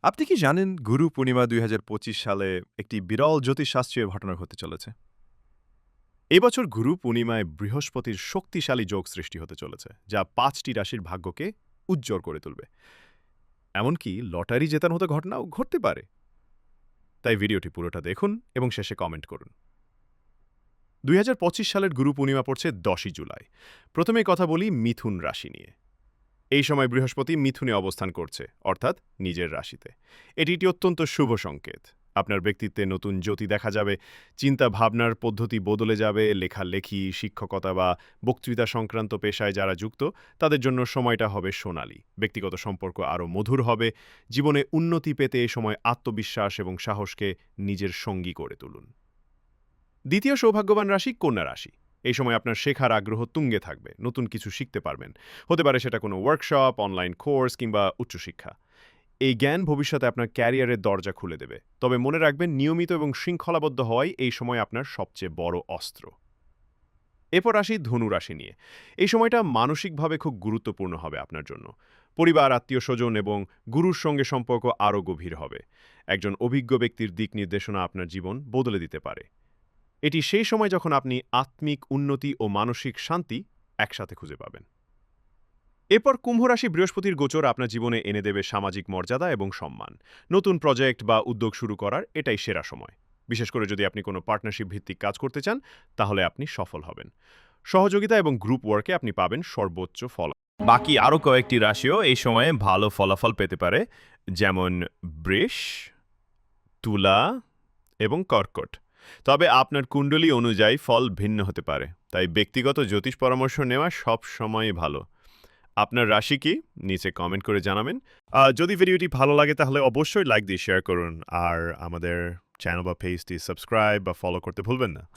আপনি কি জানেন গুরু পূর্ণিমা ২০২৫ সালে একটি বিরল জ্যোতিষশাস্ত্রীয় ঘটনা ঘটতে চলেছে? এই বছর গুরু পূর্ণিমায় বৃহস্পতির শক্তিশালী যোগ সৃষ্টি হতে চলেছে, যা ৫টি রাশির ভাগ্যকে উজ্জ্বল করে তুলবে। এমনকি লটারি জেতার মতো ঘটনাও ঘটতে পারে। তাই ভিডিওটি পুরোটা দেখুন এবং শেষে কমেন্ট করুন। ২০২৫ সালের গুরু পূর্ণিমা পড়ছে ১০ই জুলাই। প্রথমেই কথা বলি মিথুন রাশি নিয়ে। এই সময় বৃহস্পতি মিথুনে অবস্থান করছে, অর্থাৎ নিজের রাশিতে। এটি একটি অত্যন্ত শুভ সংকেত। আপনার ব্যক্তিত্বে নতুন জ্যোতি দেখা যাবে, চিন্তা ভাবনার পদ্ধতি বদলে যাবে, লেখালেখি, শিক্ষকতা বা বক্তৃতা সংক্রান্ত পেশায় যারা যুক্ত, তাদের জন্য সময়টা হবে সোনালি। ব্যক্তিগত সম্পর্ক আরও মধুর হবে। জীবনে উন্নতি পেতে এই সময় আত্মবিশ্বাস এবং সাহসকে নিজের সঙ্গী করে তুলুন। দ্বিতীয় সৌভাগ্যবান রাশি কন্যা রাশি। এই সময় আপনার শেখার আগ্রহ তুঙ্গে থাকবে, নতুন কিছু শিখতে পারবেন। হতে পারে সেটা কোনো ওয়ার্কশপ, অনলাইন কোর্স কিংবা উচ্চশিক্ষা। এই জ্ঞান ভবিষ্যতে আপনার ক্যারিয়ারের দরজা খুলে দেবে। তবে মনে রাখবেন, নিয়মিত এবং শৃঙ্খলাবদ্ধ হওয়াই এই সময় আপনার সবচেয়ে বড় অস্ত্র। এরপর আসি ধনু রাশি নিয়ে। এই সময়টা মানসিকভাবে খুব গুরুত্বপূর্ণ হবে আপনার জন্য। পরিবার, আত্মীয় স্বজন এবং গুরুর সঙ্গে সম্পর্ক আরও গভীর হবে। একজন অভিজ্ঞ ব্যক্তির দিক নির্দেশনা আপনার জীবন বদলে দিতে পারে। এটি সেই সময় যখন আপনি আত্মিক উন্নতি ও মানসিক শান্তি একসাথে খুঁজে পাবেন। এরপর কুম্ভ রাশি, বৃহস্পতির গোচর আপনার জীবনে এনে দেবে সামাজিক মর্যাদা এবং সম্মান। নতুন প্রজেক্ট বা উদ্যোগ শুরু করার এটাই সেরা সময়। বিশেষ করে যদি আপনি কোনো পার্টনারশিপ ভিত্তিক কাজ করতে চান, তাহলে আপনি সফল হবেন। সহযোগিতা এবং গ্রুপ ওয়ার্কে আপনি পাবেন সর্বোচ্চ ফল। বাকি আরও কয়েকটি রাশিও এই সময়ে ভালো ফলাফল পেতে পারে, যেমন বৃষ, তুলা এবং কর্কট। তবে আপনার কুণ্ডলী অনুযায়ী ফল ভিন্ন হতে পারে, তাই ব্যক্তিগত জ্যোতিষ পরামর্শ নেওয়া সব সময়ই ভালো। আপনার রাশি কি? নিচে কমেন্ট করে জানাবেন। যদি ভিডিওটি ভালো লাগে তাহলে অবশ্যই লাইক দিয়ে শেয়ার করুন, আর আমাদের চ্যানেল বা পেজটি সাবস্ক্রাইব বা ফলো করতে ভুলবেন না।